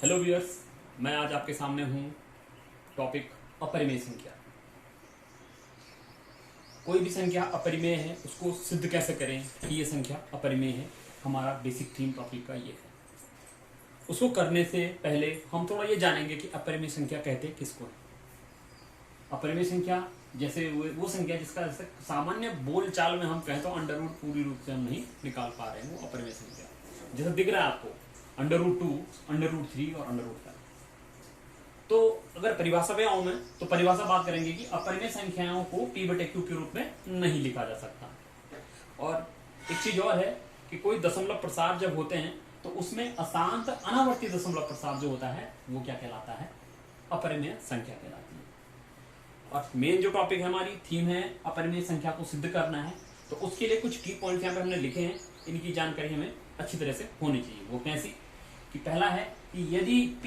Hello viewers, मैं आज आपके सामने हूं। टॉपिक अपरिमेय संख्या। कोई भी संख्या अपरिमेय है उसको सिद्ध कैसे करें कि ये संख्या अपरिमेय है। हमारा बेसिक थीम टॉपिक का ये है। उसको करने से पहले हम थोड़ा ये जानेंगे कि अपरिमेय संख्या कहते किसको है। अपरिमेय संख्या जैसे वो संख्या जिसका जैसे सामान्य बोल चाल में हम कहें तो अंडर रूट पूरी रूप से हम नहीं निकाल पा रहे हैं, वो अपरिमेय संख्या जैसे दिख रहा है आपको, अंडर रूट 2, अंडर रूट 3 और अंडर रूट 5। तो अगर परिभाषा पे आऊं मैं तो परिभाषा बात करेंगे कि अपरिमेय संख्याओं को p/q के रूप में नहीं लिखा जा सकता। और एक चीज और है कि कोई दशमलव प्रसार जब होते हैं तो उसमें अशांत अनावर्ती दशमलव प्रसार जो होता है वो क्या कहलाता है, अपरिमेय संख्या कहलाती है। और मेन जो टॉपिक है, हमारी थीम है अपरिमेय संख्या को सिद्ध करना है। तो उसके लिए कुछ की पॉइंट्स यहाँ पे हमने लिखे हैं, इनकी जानकारी हमें अच्छी तरह से होनी चाहिए। वो कैसी कि पहला है कि यदि p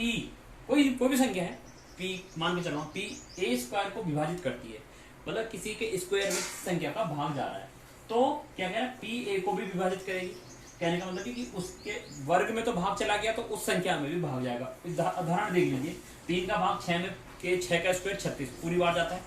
कोई भी संख्या है, p मान के चलो p a² को विभाजित करती है, मतलब किसी के स्क्वायर में संख्या का भाग जा रहा है, तो क्या कह रहा है, p a को भी विभाजित करेगी। कहने का मतलब कि उसके वर्ग में तो भाग चला गया तो उस संख्या में भी भाग जाएगा। उदाहरण देख लीजिए, 3 का भाग 6 में के 6 का स्क्वायर 36 पूरी बार जाता है,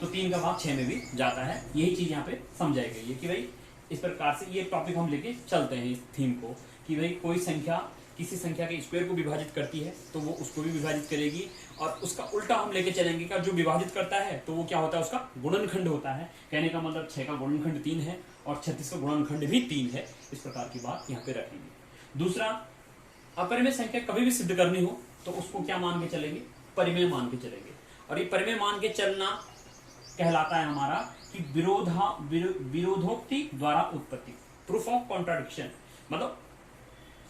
तो 3 का भाग 6 में भी जाता है। यही चीज यहाँ पे समझाई गई है कि भाई इस प्रकार से ये टॉपिक हम लेके चलते हैं इस थीम को कि भाई कोई संख्या किसी संख्या के स्क्वायर को विभाजित करती है तो वो उसको भी विभाजित करेगी, और उसका उल्टा हम लेके चलेंगे कि जो विभाजित करता है तो वो क्या होता है, उसका गुणनखंड होता है। कहने का मतलब 6 का गुणनखंड 3 है और 36 का गुणनखंड भी 3 है। इस प्रकार की बात यहाँ पे रखेंगे। दूसरा, अपरिमेय संख्या कभी भी सिद्ध करनी हो तो उसको क्या मान के चलेंगे, परिमेय मान के चलेंगे। और ये परिमेय मान के चलना कहलाता है हमारा कि विरोधोक्ति द्वारा उत्पत्ति, प्रूफ ऑफ कॉन्ट्राडिक्शन। मतलब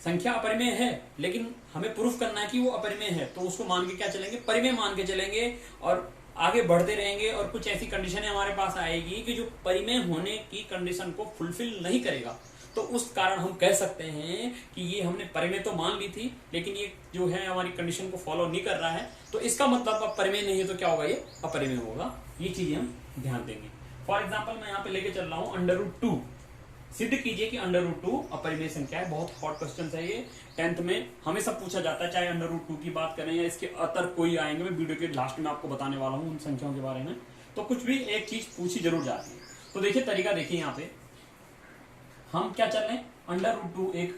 संख्या अपरिमेय है लेकिन हमें प्रूफ करना है कि वो अपरिमेय है, तो उसको मान के क्या चलेंगे, परिमेय मान के चलेंगे और आगे बढ़ते रहेंगे। और कुछ ऐसी कंडीशन हमारे पास आएगी कि जो परिमेय होने की कंडीशन को फुलफिल नहीं करेगा, तो उस कारण हम कह सकते हैं कि ये हमने परिमेय तो मान ली थी लेकिन ये जो है हमारी कंडीशन को फॉलो नहीं कर रहा है, तो इसका मतलब अब परिमेय नहीं है तो क्या होगा, ये अपरिमेय होगा। ये चीजें हम ध्यान देंगे। फॉर एग्जाम्पल मैं यहाँ पे लेके चल रहा हूँ अंडर रूट 2। सिद्ध कीजिए कि अंडर रूट 2 अपरिमेय संख्या है। बहुत हॉट क्वेश्चन है ये, 10th में हमेशा पूछा जाता है, चाहे अंडर रूट 2 की बात करें या इसके अतर कोई आएंगे। मैं वीडियो के लास्ट में आपको बताने वाला हूँ उन संख्याओं के बारे में, तो कुछ भी एक चीज पूछी जरूर जाती है। तो देखिए तरीका देखिए, यहाँ पे हम क्या चल रहे हैं, अंडर रूट 2 एक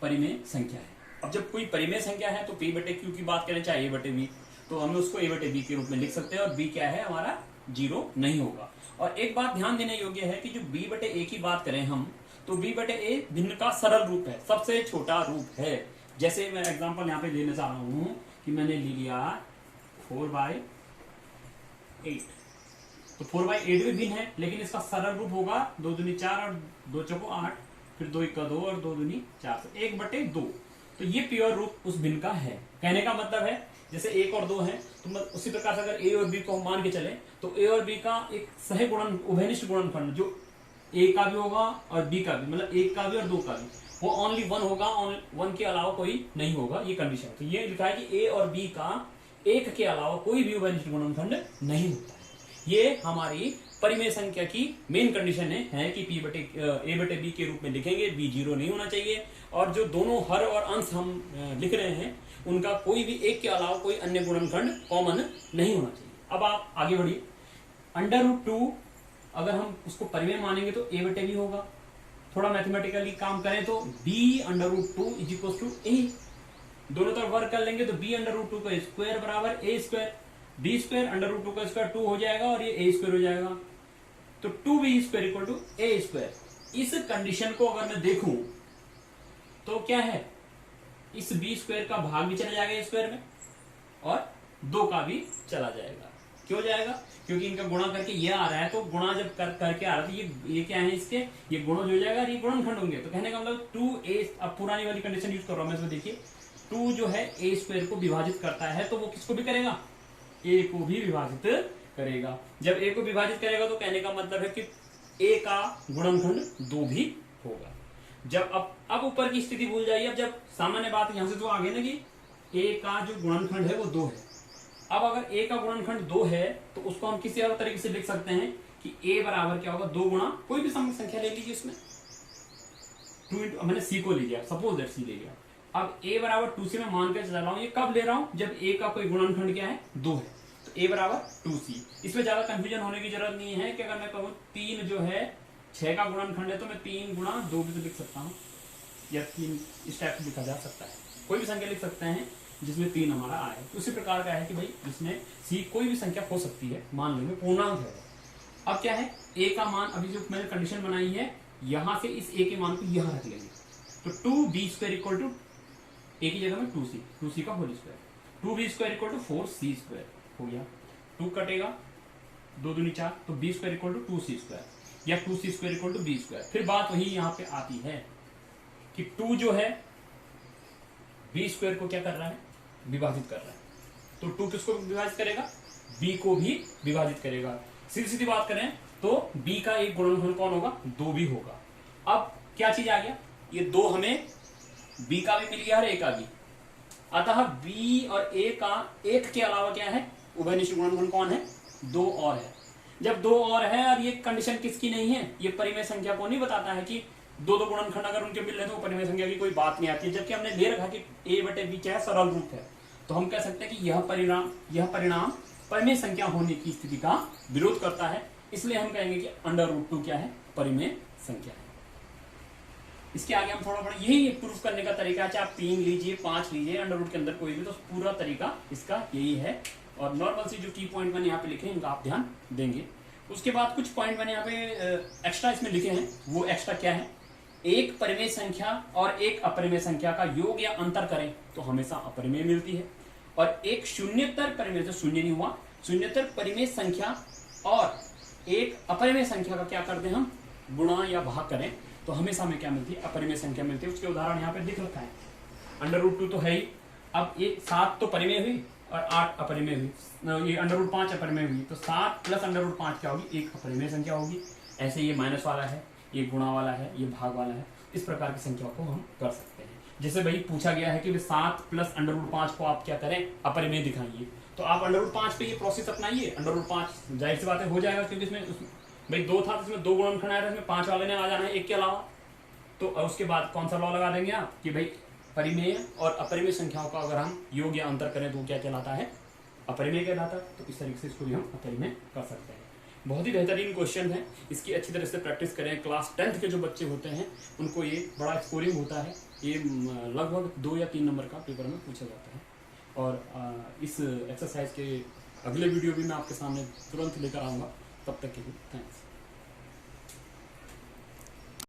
परिमेय संख्या है। अब जब कोई परिमेय संख्या है तो p/q की बात करें चाहे a/b, तो हमें उसको a/b के रूप में लिख सकते हैं। और b क्या है हमारा, 0 नहीं होगा। और एक बात ध्यान देने योग्य है कि जो b/a की बात करें हम, तो b/a भिन्न का सरल रूप है, सबसे छोटा रूप है। जैसे मैं एग्जांपल यहाँ पे लेने जा रहा हूं कि मैंने ले लिया 4/8, तो 4/8 भी भिन्न है लेकिन इसका सरल रूप होगा 2 दूनी 4 और 2 चौको 8, फिर 2 1 2 और 2 दूनी 4 से 1/2। तो ये प्योर रूप उस भिन्न का है। कहने का मतलब है जैसे 1 और 2 है, तो उसी प्रकार से अगर a और b को हम मान के चले तो a और b का एक सह गुणन उभयनिष्ठ गुणनखंड जो a का भी होगा और b का भी, मतलब 1 का भी और 2 का भी, वो ओनली 1 होगा, 1 के अलावा कोई नहीं होगा, ये कंडीशन। तो ये लिखा है कि a और b का 1 के अलावा कोई भी उभयनिष्ठ गुणनखंड नहीं होता है। ये हमारी परिमेय संख्या की मेन कंडीशन है कि a/b के रूप में लिखेंगे, b 0 नहीं होना चाहिए, और जो दोनों हर और अंश हम लिख रहे हैं उनका कोई भी एक के अलावा कोई अन्य गुणनखंड कॉमन नहीं होना चाहिए। अब आप आगे बढ़िए, अंडर रूट 2 अगर हम उसको परिमेय मानेंगे तो a/b होगा। थोड़ा मैथमेटिकली काम करें तो b/√2 = a, दोनों तरफ वर्क कर लेंगे तो b/√2 का स्क्वायर बराबर a², b² √2 का स्क्वायर 2 हो जाएगा और ये a² हो जाएगा, तो 2b² = a²। इस कंडीशन को अगर मैं देखूं तो क्या है, इस b² का भाग भी चला जाएगा स्क्वायर में और 2 का भी चला जाएगा। क्यों जाएगा, क्योंकि इनका गुणा करके ये आ रहा है, तो गुणा जब करके आ रहा है तो ये क्या है, इसके ये गुणज हो जाएगा और ये गुणनखंड होंगे। तो कहने का मतलब 2a, अब पुरानी वाली कंडीशन यूज कर रहा हूं मैं, इसमें देखिए 2 जो है a² को विभाजित करता है तो वो किसको भी करेगा, a को भी विभाजित करेगा। जब a को विभाजित करेगा तो कहने का मतलब है कि a का गुणनखंड 2 भी होगा। जब अब ऊपर की स्थिति भूल जाइए, अब जब सामान्य बात यहां से तो आगे ना कि a का जो गुणनखंड है वो 2 है। अब अगर a का गुणनखंड 2 है तो उसको हम किसी और तरीके से लिख सकते हैं कि a बराबर क्या होगा, 2 गुणा कोई भी संख्या ले लीजिए, उसमें 2 मैंने c को ले लिया, सपोज दैट c ले लिया, अब a बराबर 2c में मान के चल रहा हूं, ये कब ले रहा हूं, जब a का कोई गुणनखंड क्या है, 2 है, तो a बराबर 2c। इसमें ज्यादा कंफ्यूजन होने की जरूरत नहीं है कि अगर मैं कहूँ 3 जो है 6 का गुणनखंड है तो मैं 3 गुणा 2 भी तो लिख सकता हूँ, या 3 इस टाइप से लिखा जा सकता है, कोई भी संख्या लिख सकते हैं जिसमें 3 हमारा आए। तो उसी प्रकार का है कि भाई जिसमें c कोई भी संख्या हो सकती है, मान लेंगे पूर्णांक है। अब क्या है, a का मान, अभी जो मैंने कंडीशन बनाई है, यहां से इस a के मान को यहां रख लेंगे, तो 2b² इक्वल टू a की जगह में 2c का whole square, 2b² equal to 4c² हो गया, 2 कटेगा, 2 दूनी 4, तो b² इक्वल टू 2c² या 2c² इक्वल टू b²। फिर बात वही यहाँ पे आती है कि 2 जो है b² को क्या कर रहा है, विभाजित कर रहा है, तो 2 किसको विभाजित करेगा, b को भी विभाजित करेगा। सीधी सीधी बात करें तो b का एक गुणनखंड कौन होगा, 2 भी होगा। अब क्या चीज आ गया, ये 2 हमें b का भी मिल गया और a का भी, अतः b और a का एक के अलावा क्या है, उभयनिष्ठ गुणनखंड कौन है, 2 और है। जब 2 और है और ये कंडीशन किसकी नहीं है, ये परिमेय संख्या को नहीं बताता है कि 2 गुणनखंड अगर उनके मिल रहे तो परिमेय संख्या की कोई बात नहीं आती है। जबकि हमने ले रखा कि a बटे b क्या है, सरल रूप है, तो हम कह सकते हैं कि यह परिणाम परिमेय संख्या होने की स्थिति का विरोध करता है, इसलिए हम कहेंगे कि √2 क्या है, परिमेय संख्या है। इसके आगे हम थोड़ा बड़ा यही प्रूफ करने का तरीका है, चाहे आप 3 लीजिए 5 लीजिए, √ के अंदर कोई भी, तो पूरा तरीका इसका यही है। और नॉर्मल सी जो की पॉइंट मैंने यहाँ पे लिखे हैं इनका आप ध्यान देंगे। उसके बाद कुछ पॉइंट मैंने यहाँ पे एक्स्ट्रा इसमें लिखे हैं, वो एक्स्ट्रा क्या है, एक परिमेय संख्या और एक अपरिमेय संख्या का योग या अंतर करें तो हमेशा अपरिमेय मिलती है, और एक शून्यतर परिमेय, तो शून्य नहीं हुआ, शून्यतर परिमेय संख्या और एक अपरिमेय संख्या का क्या करते हैं हम, गुणा या भाग करें तो हमेशा हमें क्या मिलती है, अपरिमेय संख्या मिलती है। उसके उदाहरण यहाँ पे दिख रखा है, √2 तो है ही, अब ये 7 तो परिमेय हुई और 8 अपरिमेय हुई, ये √5 अपरिमेय हुई, तो 7 प्लस √5 क्या होगी, एक अपरिमेय संख्या होगी। ऐसे ये माइनस वाला है, ये गुणा वाला है, ये भाग वाला है, इस प्रकार की संख्या को हम कर सकते हैं। जैसे भाई पूछा गया है कि 7 प्लस √5 को आप क्या करें, अपरिमेय दिखाइए, तो आप √5 पे ये प्रोसेस अपनाइए, √5 जाहिर सी बात है हो जाएगा, क्योंकि इसमें भाई 2 था, इसमें 2 गुणनखंड आया था, इसमें 5 वाले ने आ जाना है एक के अलावा। तो उसके बाद कौन सा लॉ लगा देंगे आप कि भाई परिमेय और अपरिमेय संख्याओं का अगर हम योग या अंतर करें तो क्या कहलाता है, अपरिमेय कहलाता है। तो इस तरीके से इसको भी हम अपरिमेय कर सकते हैं। बहुत ही बेहतरीन क्वेश्चन है, इसकी अच्छी तरह से प्रैक्टिस करें। क्लास 10th के जो बच्चे होते हैं उनको ये बड़ा स्कोरिंग होता है, ये लगभग 2 या 3 नंबर का पेपर में पूछा जाता है। और इस एक्सरसाइज के अगले वीडियो भी मैं आपके सामने तुरंत लेकर आऊँगा, तब तक के लिए थैंक्स।